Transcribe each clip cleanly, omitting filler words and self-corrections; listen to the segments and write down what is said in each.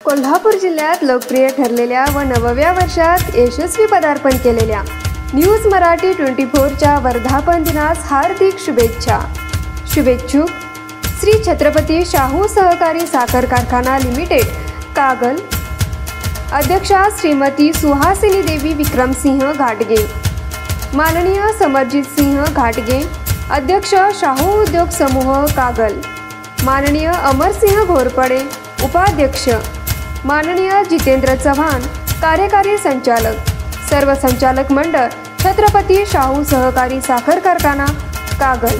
कोल्हापूर जिल्ह्यात लोकप्रिय ठरलेल्या व नवव्या वर्षात यशस्वी पदार्पण केलेल्या न्यूज मराठी 24च्या वर्धापन दिनास हार्दिक शुभेच्छा। शुभेच्छुक श्री छत्रपती शाहू सहकारी साखर कारखाना लिमिटेड कागल, अध्यक्षा श्रीमती सुहासिनी देवी विक्रमसिंह घाटगे, माननीय समरजित सिंह घाटगे, अध्यक्ष शाहू उद्योग समूह कागल, माननीय अमरसिंह घोरपडे उपाध्यक्ष, माननीय जितेंद्र चव्हाण कार्यकारी संचालक, सर्व संचालक मंडळ छत्रपती शाहू सहकारी साखर कारखाना कागल।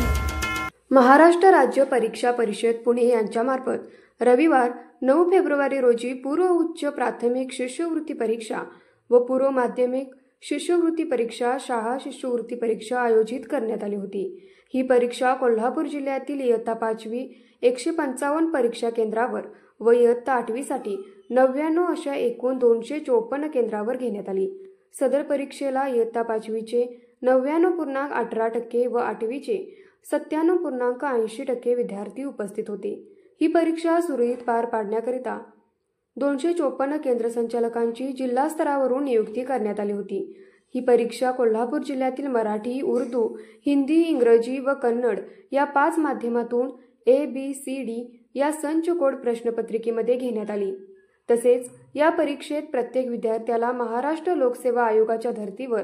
महाराष्ट्र राज्य परीक्षा परिषद पुणे यांच्यामार्फत रविवार 9 फेब्रुवारी रोजी पूर्व उच्च प्राथमिक शिष्यवृत्ती परीक्षा व पूर्व माध्यमिक शिष्यवृत्ती परीक्षा, शाळा शिष्यवृत्ती परीक्षा आयोजित करण्यात आली होती। ही परीक्षा कोल्हापूर जिल्ह्यातील इयत्ता 5वी 155 परीक्षा केंद्रावर व इयत्ता 8वी साठी 99 अशा एकूण 254 केंद्रावर घेण्यात आली। सदर परीक्षेला इयत्ता 5वीचे 99.18% व 8वीचे 97.80% विद्यार्थी उपस्थित होते। ही परीक्षा सुरळीत पार पाडण्याकरिता 254 केंद्र संचालकांची जिल्हा स्तरावरून नियुक्ती करण्यात आली होती। ही परीक्षा कोल्हापूर जिल्ह्यातील मराठी, उर्दू, हिंदी, इंग्रजी व कन्नड या 5 माध्यमातून ABCD या संच कोड प्रश्नपत्रिकेमध्ये घेण्यात आली। तसेच या परीक्षेत प्रत्येक विद्यार्थ्याला महाराष्ट्र लोकसेवा आयोगाच्या धर्तीवर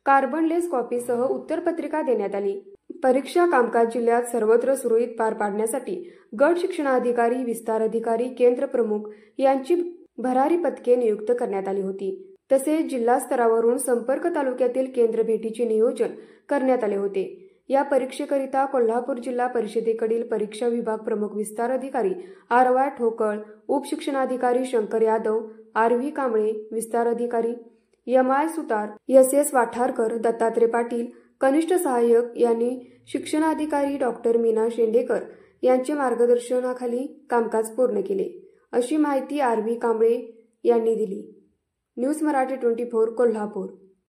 कार्बनलेस कॉपीसह उत्तरपत्रिका देण्यात आली। परीक्षा कामकाज जिल्ह्यात सर्वत्र सुरळीत पार पाडण्यासाठी गट शिक्षणाधिकारी, विस्तार अधिकारी, केंद्र प्रमुख यांची भरारी पथके नियुक्त करण्यात आली होती। तसेच जिल्हा स्तरावरून संपर्क तालुक्यातील केंद्र भेटीचे नियोजन करण्यात आले होते। या परीक्षेकरिता कोल्हापूर जिल्हा परिषदेकडील परीक्षा विभाग प्रमुख विस्तार अधिकारी RY ठोकळ, उपशिक्षणाधिकारी शंकर यादव, RV कांबळे, विस्तार अधिकारी MI सुतार, SS वाठारकर, दत्तात्रय पाटील, कनिष्ठ सहाय्यक यांनी शिक्षणाधिकारी डॉक्टर मीना शेंडेकर यांच्या मार्गदर्शनाखाली कामकाज पूर्ण केले, अशी माहिती RV कांबळे यांनी दिली। न्यूज मराठी 24 कोल्हापूर।